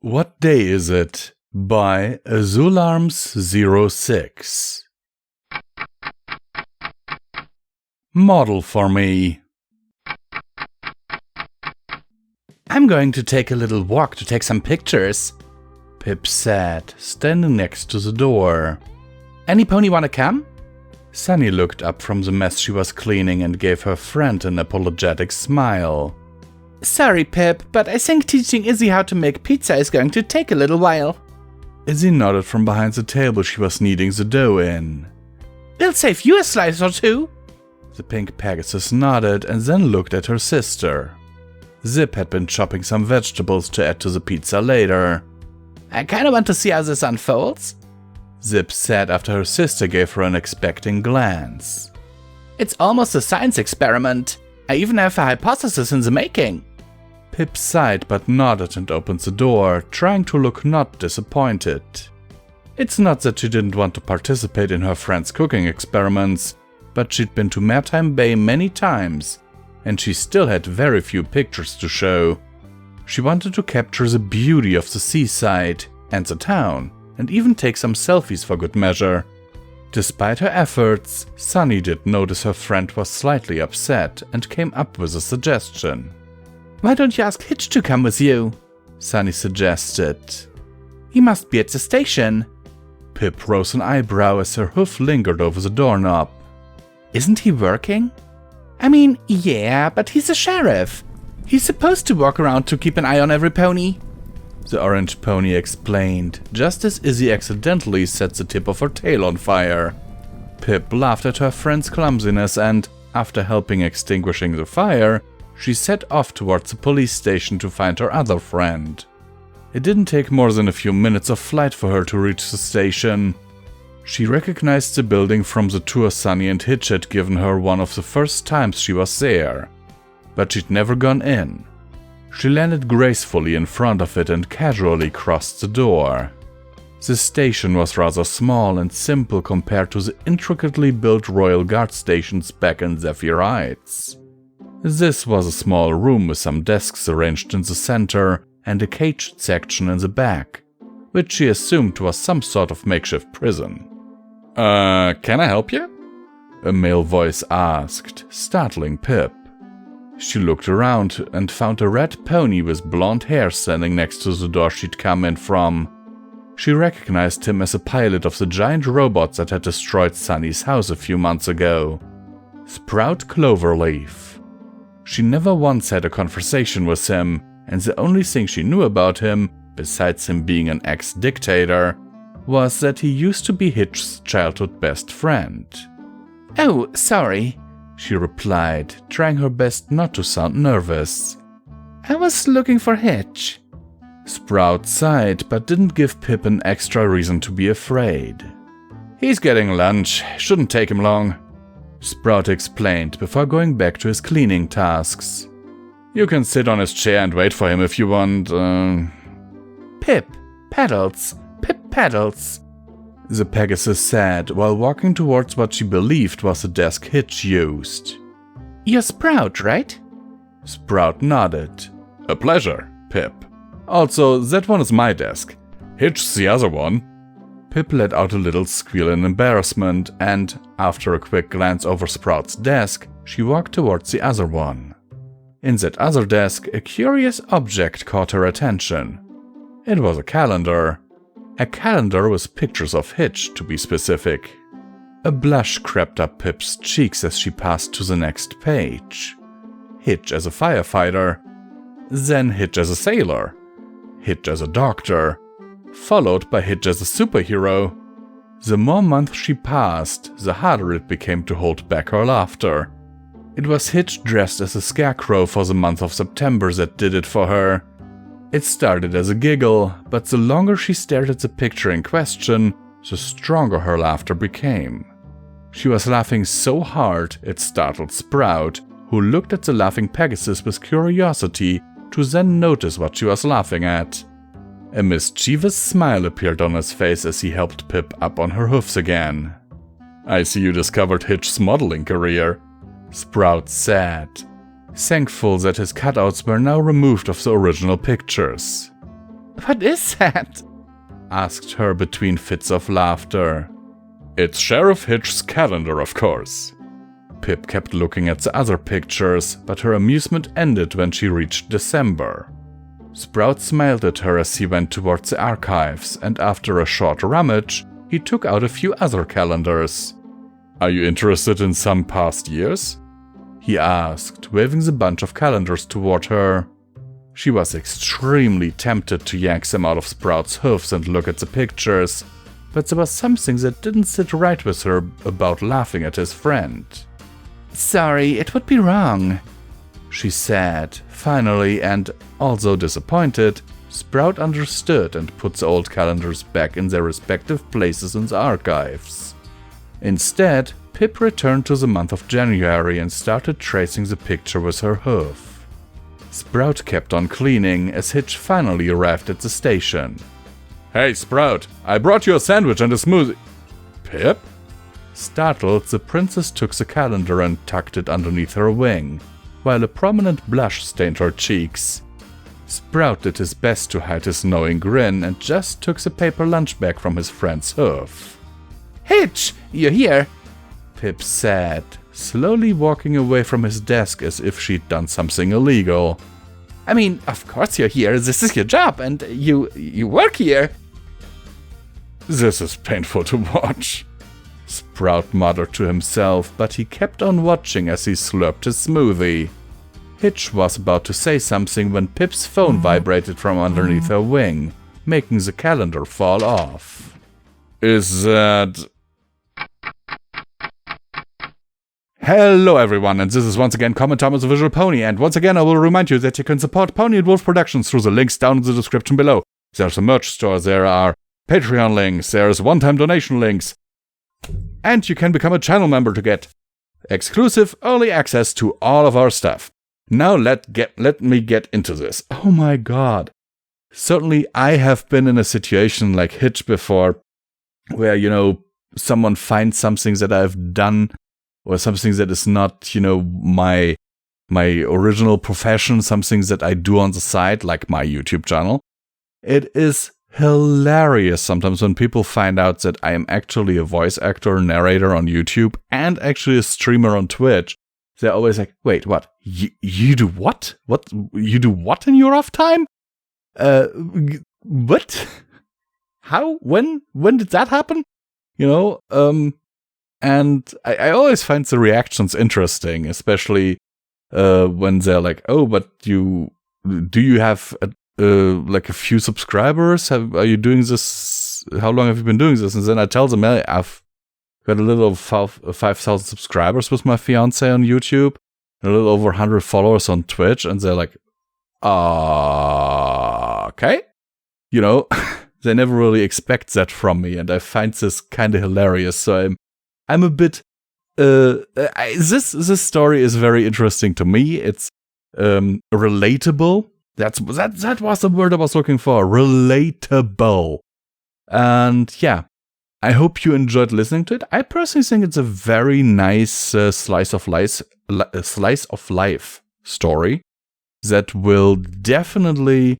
What Day Is It? By Azularms06. Model for me. I'm going to take a little walk to take some pictures, Pip said, standing next to the door. Any pony wanna come? Sunny looked up from the mess she was cleaning and gave her friend an apologetic smile. Sorry, Pip, but I think teaching Izzy how to make pizza is going to take a little while. Izzy nodded from behind the table she was kneading the dough in. We'll save you a slice or two. The pink Pegasus nodded and then looked at her sister. Zip had been chopping some vegetables to add to the pizza later. I kinda want to see how this unfolds, Zip said after her sister gave her an expecting glance. It's almost a science experiment. I even have a hypothesis in the making. Pip sighed but nodded and opened the door, trying to look not disappointed. It's not that she didn't want to participate in her friend's cooking experiments, but she'd been to Maritime Bay many times, and she still had very few pictures to show. She wanted to capture the beauty of the seaside and the town, and even take some selfies for good measure. Despite her efforts, Sunny did notice her friend was slightly upset and came up with a suggestion. Why don't you ask Hitch to come with you? Sunny suggested. He must be at the station. Pip rose an eyebrow as her hoof lingered over the doorknob. Isn't he working? I mean, yeah, but he's a sheriff. He's supposed to walk around to keep an eye on every pony. The orange pony explained, just as Izzy accidentally set the tip of her tail on fire. Pip laughed at her friend's clumsiness and, after helping extinguishing the fire, she set off towards the police station to find her other friend. It didn't take more than a few minutes of flight for her to reach the station. She recognized the building from the tour Sunny and Hitch had given her one of the first times she was there, but she'd never gone in. She landed gracefully in front of it and casually crossed the door. The station was rather small and simple compared to the intricately built Royal Guard stations back in Zephyr Heights. This was a small room with some desks arranged in the center and a caged section in the back, which she assumed was some sort of makeshift prison. Can I help you? A male voice asked, startling Pip. She looked around and found a red pony with blonde hair standing next to the door she'd come in from. She recognized him as a pilot of the giant robots that had destroyed Sunny's house a few months ago. Sprout Cloverleaf. She never once had a conversation with him, and the only thing she knew about him, besides him being an ex-dictator, was that he used to be Hitch's childhood best friend. Oh, sorry, she replied, trying her best not to sound nervous. I was looking for Hitch. Sprout sighed, but didn't give Pip an extra reason to be afraid. He's getting lunch, shouldn't take him long, Sprout explained before going back to his cleaning tasks. You can sit on his chair and wait for him if you want, Pip, pedals, Pip pedals, the Pegasus said while walking towards what she believed was the desk Hitch used. You're Sprout, right? Sprout nodded. A pleasure, Pip. Also, that one is my desk. Hitch's the other one. Pip let out a little squeal in embarrassment and, after a quick glance over Sprout's desk, she walked towards the other one. In that other desk, a curious object caught her attention. It was a calendar. A calendar with pictures of Hitch, to be specific. A blush crept up Pip's cheeks as she passed to the next page. Hitch as a firefighter. Then Hitch as a sailor. Hitch as a doctor. Followed by Hitch as a superhero. The more months she passed, the harder it became to hold back her laughter. It was Hitch dressed as a scarecrow for the month of September that did it for her. It started as a giggle, but the longer she stared at the picture in question, the stronger her laughter became. She was laughing so hard it startled Sprout, who looked at the laughing Pegasus with curiosity to then notice what she was laughing at. A mischievous smile appeared on his face as he helped Pip up on her hoofs again. I see you discovered Hitch's modeling career, Sprout said, thankful that his cutouts were now removed of the original pictures. What is that? Asked her between fits of laughter. It's Sheriff Hitch's calendar, of course. Pip kept looking at the other pictures, but her amusement ended when she reached December. Sprout smiled at her as he went towards the archives, and after a short rummage, he took out a few other calendars. Are you interested in some past years? He asked, waving the bunch of calendars toward her. She was extremely tempted to yank them out of Sprout's hoofs and look at the pictures, but there was something that didn't sit right with her about laughing at his friend. Sorry, it would be wrong, she said, finally, and, although disappointed, Sprout understood and put the old calendars back in their respective places in the archives. Instead, Pip returned to the month of January and started tracing the picture with her hoof. Sprout kept on cleaning as Hitch finally arrived at the station. Hey, Sprout, I brought you a sandwich and a smoothie. Pip? Startled, the princess took the calendar and tucked it underneath her wing, while a prominent blush stained her cheeks. Sprout did his best to hide his knowing grin and just took the paper lunch bag from his friend's hoof. Hitch, you're here, Pip said, slowly walking away from his desk as if she'd done something illegal. I mean, of course you're here, this is your job, and you work here. This is painful to watch, Sprout muttered to himself, but he kept on watching as he slurped his smoothie. Hitch was about to say something when Pip's phone vibrated from underneath her wing, making the calendar fall off. Is that... Hello everyone, and this is once again Common Thomas the Visual Pony, and once again I will remind you that you can support Pony&Wolf Productions through the links down in the description below. There's a merch store, there are Patreon links, there's one-time donation links, and you can become a channel member to get exclusive early access to all of our stuff. Now let me get into this. Oh my god. Certainly I have been in a situation like Hitch before, where, you know, someone finds something that I've done, or something that is not, you know, my original profession, something that I do on the side, like my YouTube channel. It is hilarious sometimes when people find out that I am actually a voice actor, narrator on YouTube, and actually a streamer on Twitch. They're always like, wait, what? You do what? What? You do what in your off time? What? How? When did that happen? You know, and I always find the reactions interesting, especially when they're like, "Oh, but do you have like a few subscribers? Are you doing this? How long have you been doing this?" And then I tell them, "Hey, I've got a little over 5,000 subscribers with my fiance on YouTube, a little over 100 followers on Twitch," and they're like, "Okay," you know. They never really expect that from me, and I find this kind of hilarious. So I'm a bit. This story is very interesting to me. It's relatable. That was the word I was looking for. Relatable. And yeah, I hope you enjoyed listening to it. I personally think it's a very nice slice of life story that will definitely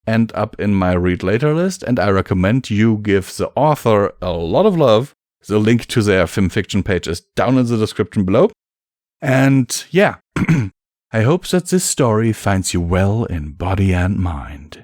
end up in my read later list, and I recommend you give the author a lot of love. The link to their FimFiction page is down in the description below. And yeah, I hope that this story finds you well in body and mind.